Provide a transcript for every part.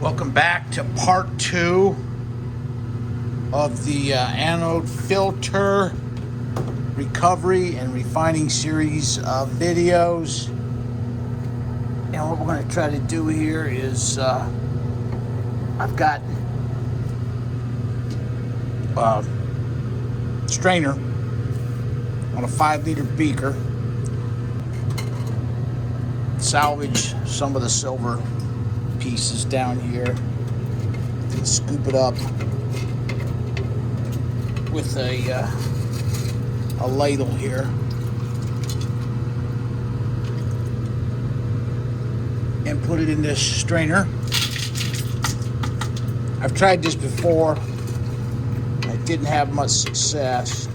Welcome back to part 2 of the anode filter recovery and refining series of videos. And what we're going to try to do here is I've got a strainer on a 5-liter beaker. Salvage some of the silver pieces down here and scoop it up with a ladle here, and put it in this strainer. I've tried this before. I didn't have much success,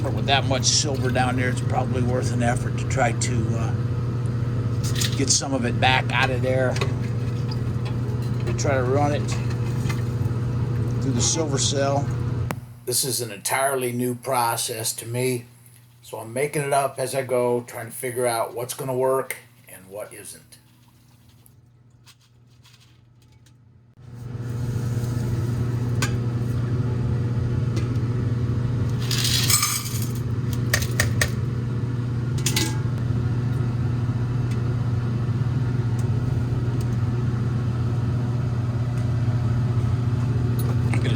but with that much silver down there, it's probably worth an effort to try to get some of it back out of there. We try to run it through the silver cell. This is an entirely new process to me, so I'm making it up as I go, trying to figure out what's going to work and what isn't.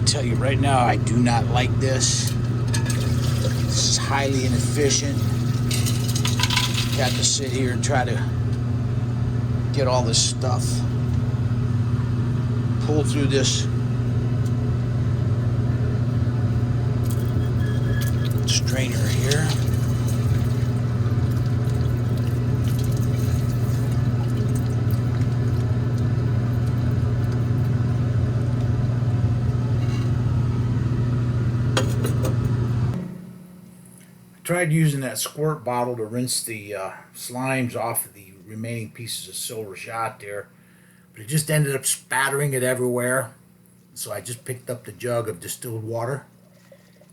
Tell you right now, I do not like this. This is highly inefficient. You have to sit here and try to get all this stuff pulled through this strainer here. Tried using that squirt bottle to rinse the slimes off of the remaining pieces of silver shot there, but it just ended up spattering it everywhere. So I just picked up the jug of distilled water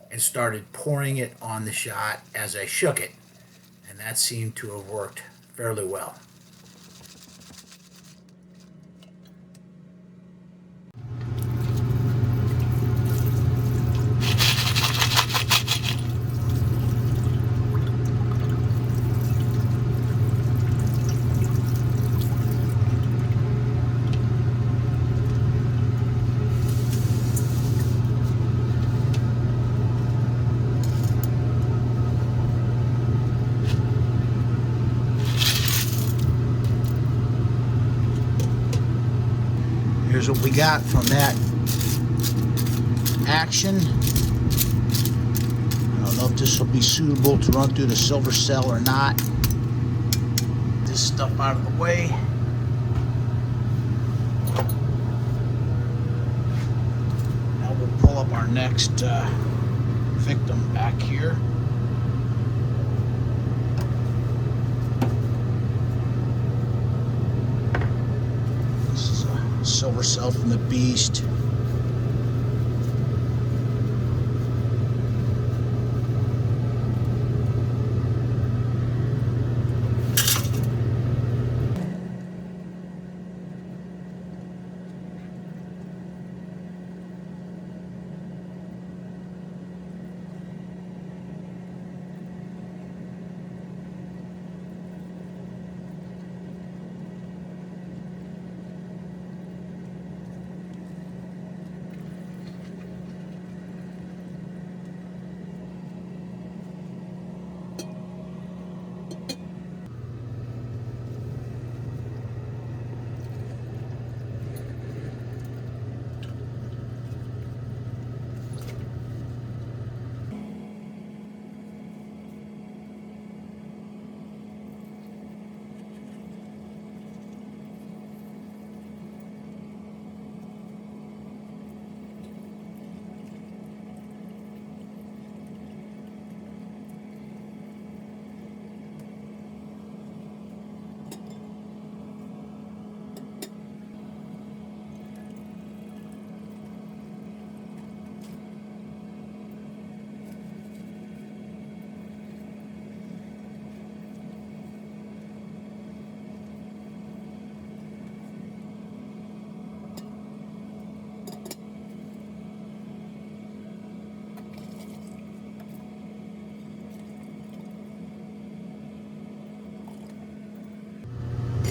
and started pouring it on the shot as I shook it, and that seemed to have worked fairly well. Here's what we got from that action. I don't know if this will be suitable to run through the silver cell or not. Get this stuff out of the way. Now we'll pull up our next victim back here. Silver cell from the beast.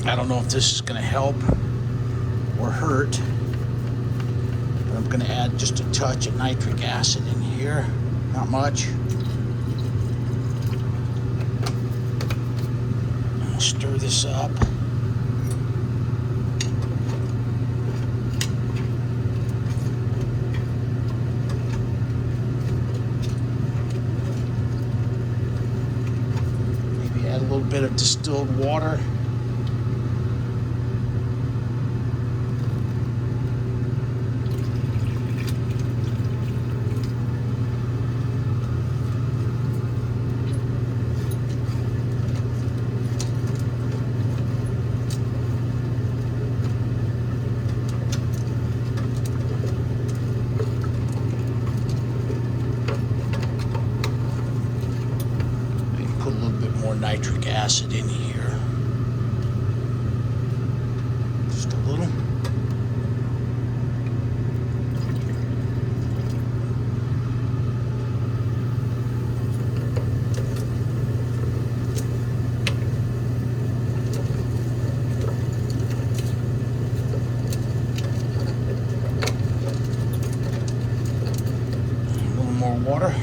I don't know if this is going to help or hurt, but I'm going to add just a touch of nitric acid in here. Not much. I'll stir this up. Maybe add a little bit of distilled water. Nitric acid in here. Just a little. A little more water.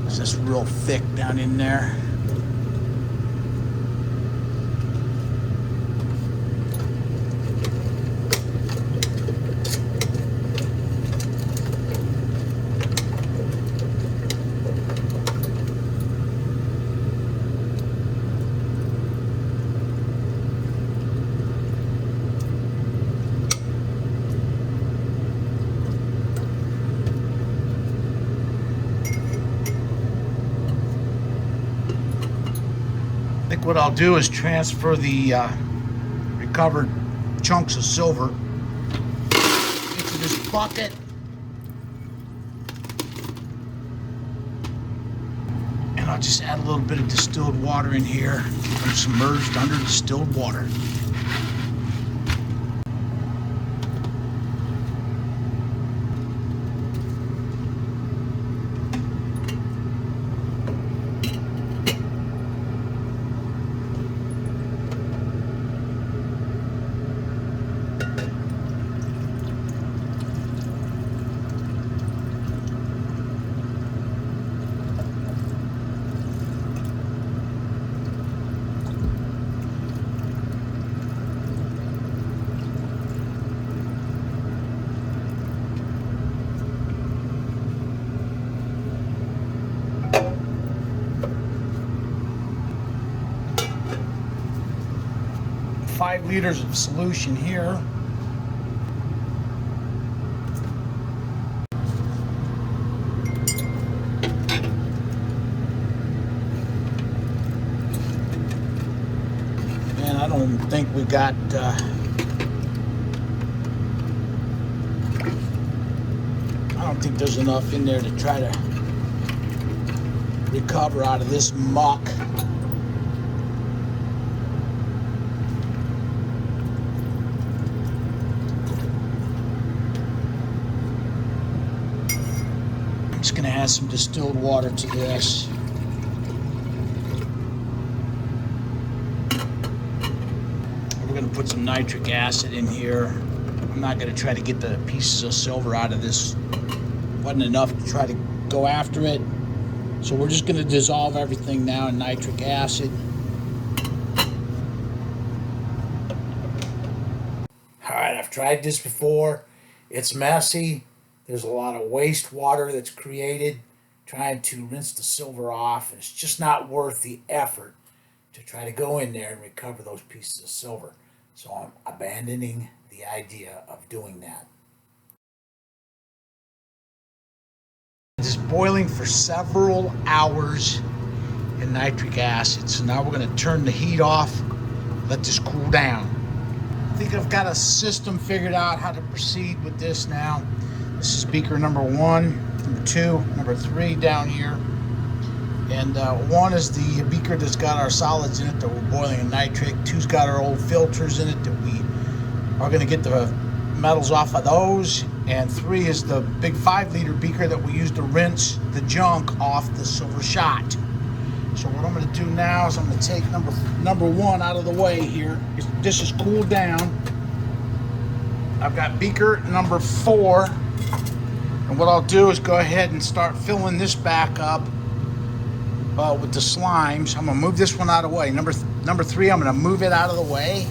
It's just real thick down in there. I think what I'll do is transfer the recovered chunks of silver into this bucket. And I'll just add a little bit of distilled water in here. Keep them submerged under distilled water. Five liters of solution here. And I don't think we got I don't think there's enough in there to try to recover out of this muck. I'm just going to add some distilled water to this. We're going to put some nitric acid in here. I'm not going to try to get the pieces of silver out of this. Wasn't enough to try to go after it. So we're just going to dissolve everything now in nitric acid. All right, I've tried this before. It's messy. There's a lot of waste water that's created trying to rinse the silver off, and it's just not worth the effort to try to go in there and recover those pieces of silver. So I'm abandoning the idea of doing that. It's boiling for several hours in nitric acid. So now we're going to turn the heat off, let this cool down. I think I've got a system figured out how to proceed with this now. This is beaker number 1, number 2, number 3 down here. And 1 is the beaker that's got our solids in it that we're boiling in nitric. 2's got our old filters in it that we are going to get the metals off of those. And 3 is the big 5-liter beaker that we use to rinse the junk off the silver shot. So what I'm going to do now is I'm going to take number one out of the way here. This is cooled down. I've got beaker number 4. And what I'll do is go ahead and start filling this back up with the slimes. I'm going to move this one out of the way. Number 3, I'm going to move it out of the way.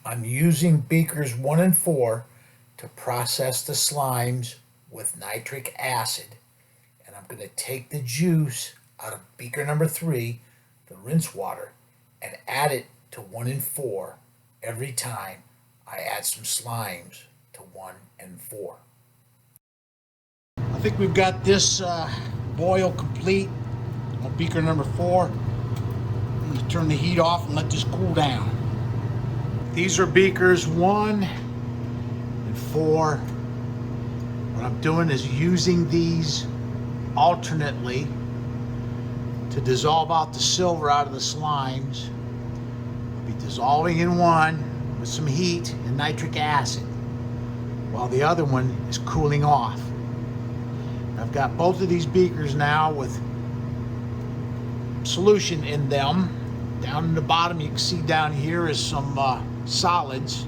I'm using beakers 1 and 4 to process the slimes with nitric acid. And I'm going to take the juice out of beaker number 3, the rinse water, and add it to 1 and 4 every time I add some slimes to 1 and 4. I think we've got this boil complete on beaker number 4. I'm going to turn the heat off and let this cool down. These are beakers 1 and 4. What I'm doing is using these alternately to dissolve out the silver out of the slimes. I'll be dissolving in one with some heat and nitric acid while the other one is cooling off. I've got both of these beakers now with solution in them. Down in the bottom you can see down here is some solids,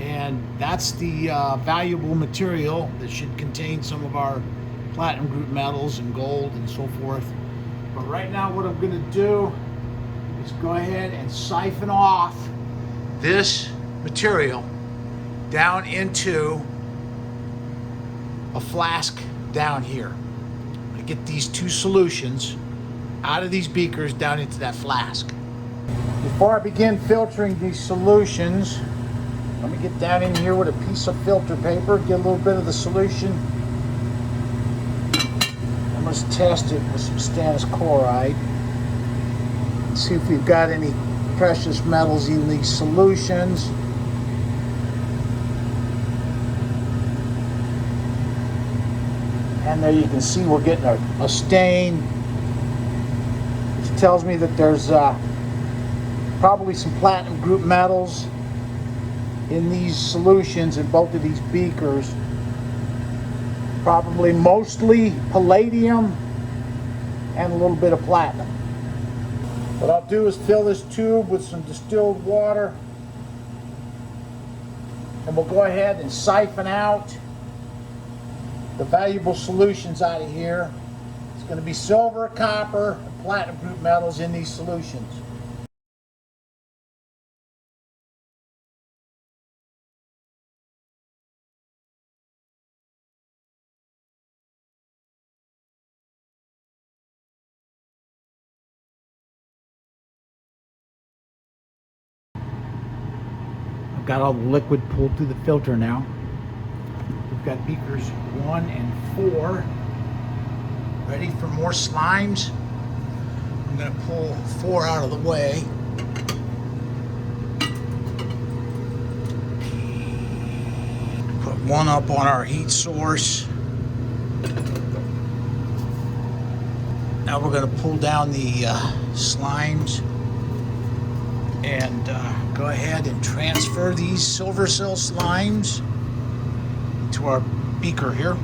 and that's the valuable material that should contain some of our platinum group metals and gold and so forth. But right now what I'm going to do is go ahead and siphon off this material down into a flask down here. I get these 2 solutions out of these beakers down into that flask. Before I begin filtering these solutions, let me get down in here with a piece of filter paper, get a little bit of the solution. I must test it with some stannous chloride. See if we've got any precious metals in these solutions. And there you can see we're getting a stain, which tells me that there's probably some platinum group metals in these solutions in both of these beakers. Probably mostly palladium and a little bit of platinum. What I'll do is fill this tube with some distilled water, and we'll go ahead and siphon out the valuable solutions out of here. It's going to be silver, copper, and platinum group metals in these solutions. I've got all the liquid pulled through the filter now. We've got beakers 1 and 4 ready for more slimes. I'm going to pull 4 out of the way. Put 1 up on our heat source. Now we're going to pull down the slimes and go ahead and transfer these silver cell slimes to our beaker here.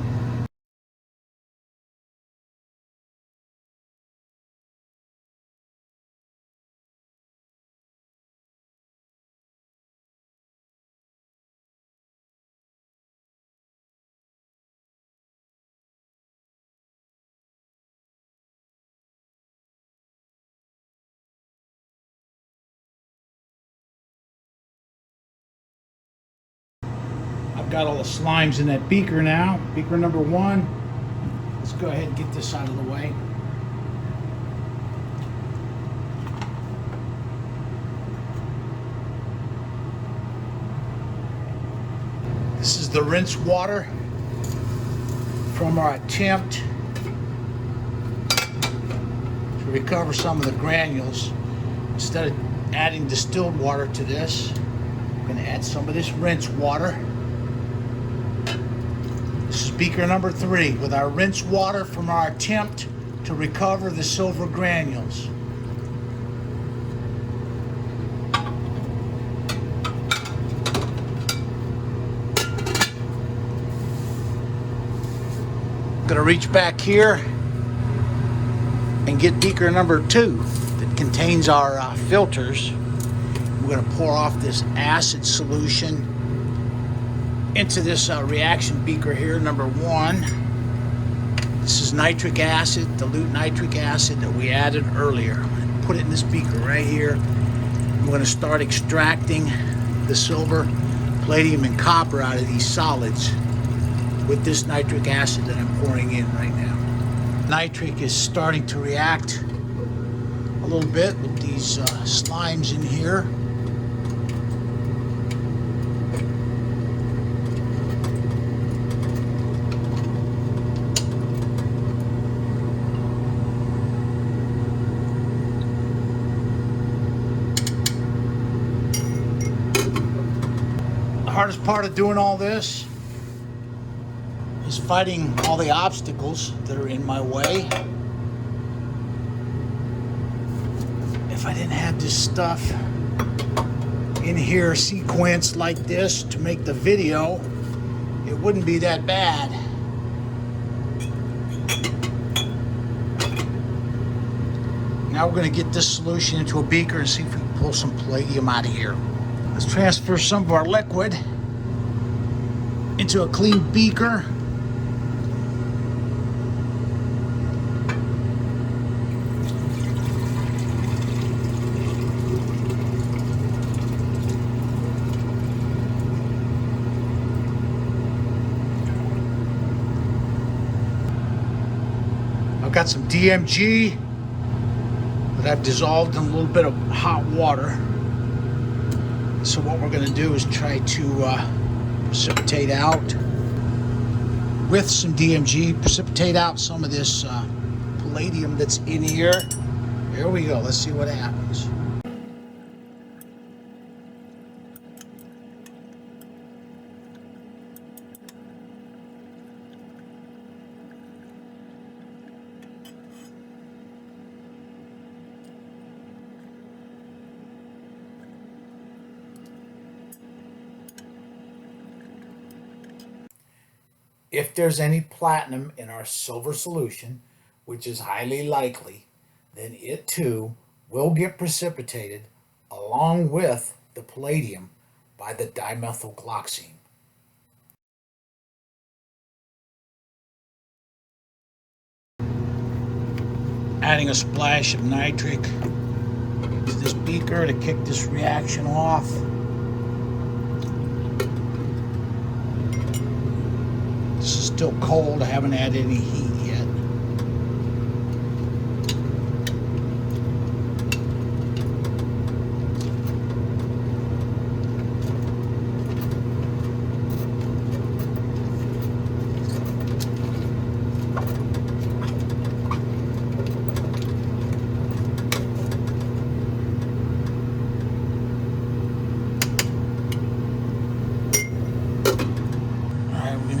I've got all the slimes in that beaker now. Beaker number 1. Let's go ahead and get this out of the way. This is the rinse water from our attempt to recover some of the granules. Instead of adding distilled water to this, I'm going to add some of this rinse water. This is beaker number 3 with our rinse water from our attempt to recover the silver granules. I'm going to reach back here and get beaker number 2 that contains our filters. We're going to pour off this acid solution into this reaction beaker here, number 1. This is nitric acid, dilute nitric acid that we added earlier. I'm going to put it in this beaker right here. We're going to start extracting the silver, palladium, and copper out of these solids with this nitric acid that I'm pouring in right now. Nitric is starting to react a little bit with these slimes in here. The hardest part of doing all this is fighting all the obstacles that are in my way. If I didn't have this stuff in here sequenced like this to make the video, it wouldn't be that bad. Now we're going to get this solution into a beaker and see if we can pull some palladium out of here. Let's transfer some of our liquid into a clean beaker. I've got some DMG that I've dissolved in a little bit of hot water. So what we're going to do is try to precipitate out with some DMG, precipitate out some of this palladium that's in here. Here we go. Let's see what happens. If there's any platinum in our silver solution, which is highly likely, then it too will get precipitated along with the palladium by the dimethylgloxine. Adding a splash of nitric to this beaker to kick this reaction off. This is still cold. I haven't added any heat yet.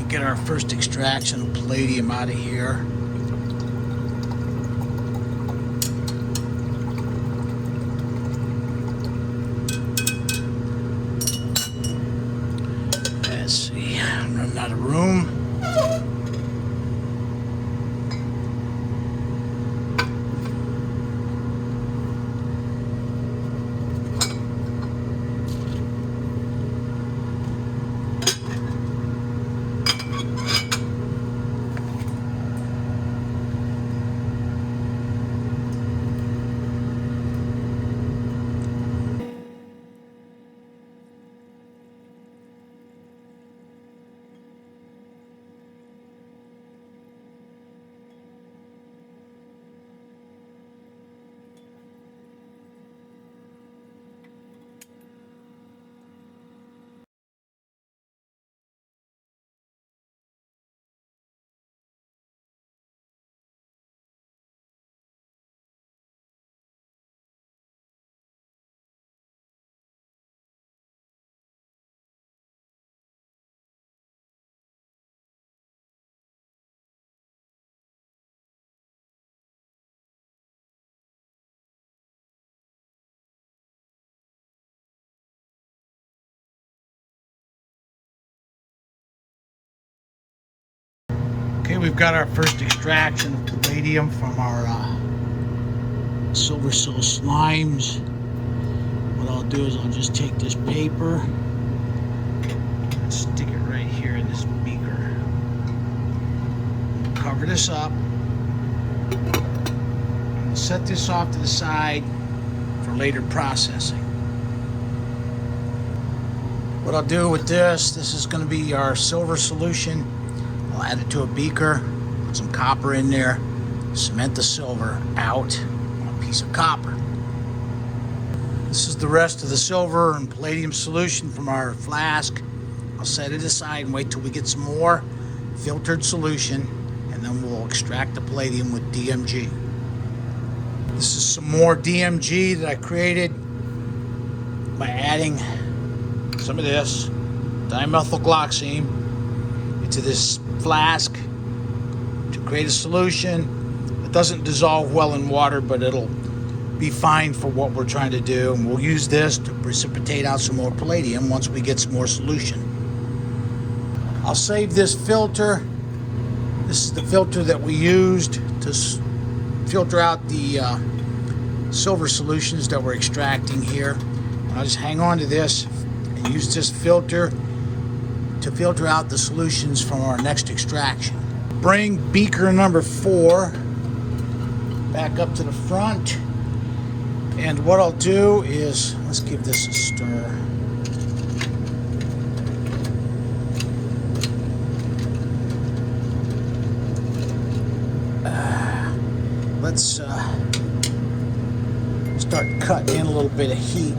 Get our first extraction of palladium out of here. Let's see, I'm running out of room. Okay, we've got our first extraction of palladium from our silver cell slimes. What I'll do is I'll just take this paper and stick it right here in this beaker. Cover this up. Set this off to the side for later processing. What I'll do with this is going to be our silver solution. I'll add it to a beaker, put some copper in there, cement the silver out on a piece of copper. This is the rest of the silver and palladium solution from our flask. I'll set it aside and wait till we get some more filtered solution, and then we'll extract the palladium with DMG. This is some more DMG that I created by adding some of this dimethylglycine into this flask to create a solution. It doesn't dissolve well in water, but it'll be fine for what we're trying to do. And we'll use this to precipitate out some more palladium once we get some more solution. I'll save this filter. This is the filter that we used to filter out the silver solutions that we're extracting here. And I'll just hang on to this and use this filter to filter out the solutions from our next extraction. Bring beaker number 4 back up to the front, and what I'll do is, let's give this a stir. Let's start cutting in a little bit of heat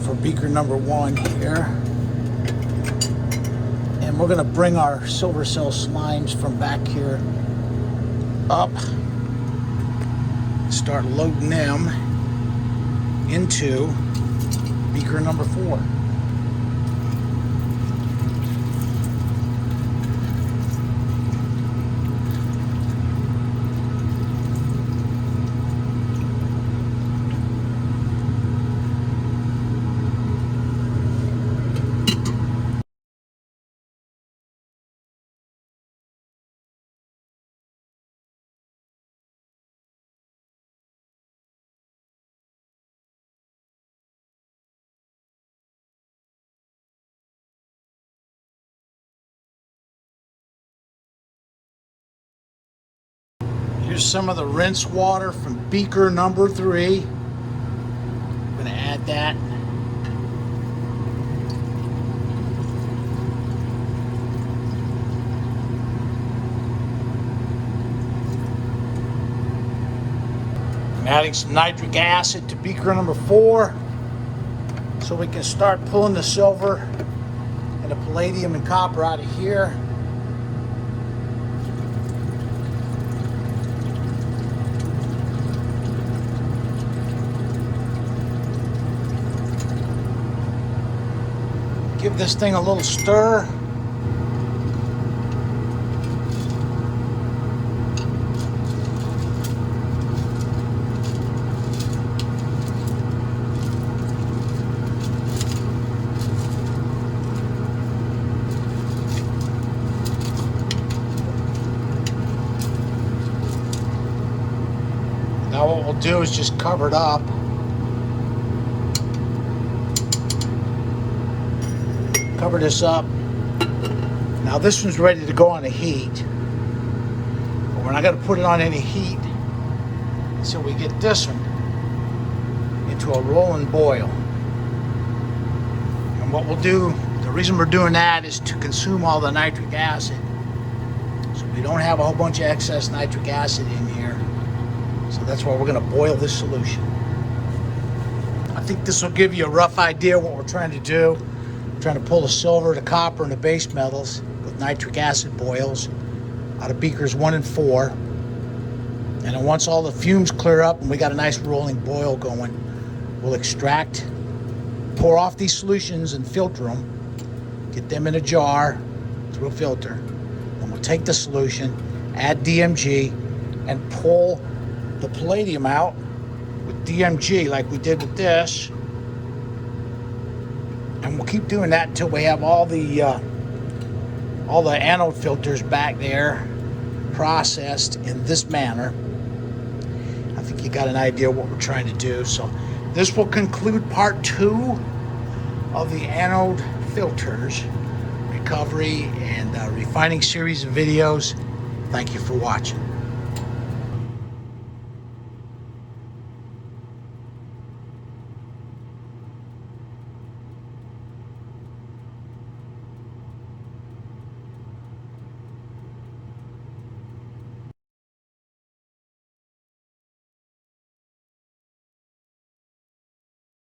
for beaker number 1 here. And we're going to bring our silver cell slimes from back here up. Start loading them into beaker number 4. Here's some of the rinse water from beaker number 3. I'm going to add that. I'm adding some nitric acid to beaker number 4 so we can start pulling the silver and the palladium and copper out of here. Give this thing a little stir. Now what we'll do is just cover it up. Cover this up. Now this one's ready to go on the heat, but we're not going to put it on any heat until we get this one into a rolling boil. And what we'll do, the reason we're doing that is to consume all the nitric acid, so we don't have a whole bunch of excess nitric acid in here. So that's why we're going to boil this solution. I think this will give you a rough idea what we're trying to do. Trying to pull the silver, the copper, and the base metals with nitric acid boils out of beakers 1 and 4. And then once all the fumes clear up and we got a nice rolling boil going, we'll extract, pour off these solutions and filter them, get them in a jar through a filter. Then we'll take the solution, add DMG, and pull the palladium out with DMG like we did with this. And we'll keep doing that until we have all the anode filters back there processed in this manner. I think you got an idea what we're trying to do. So this will conclude part 2 of the anode filters recovery and refining series of videos. Thank you for watching.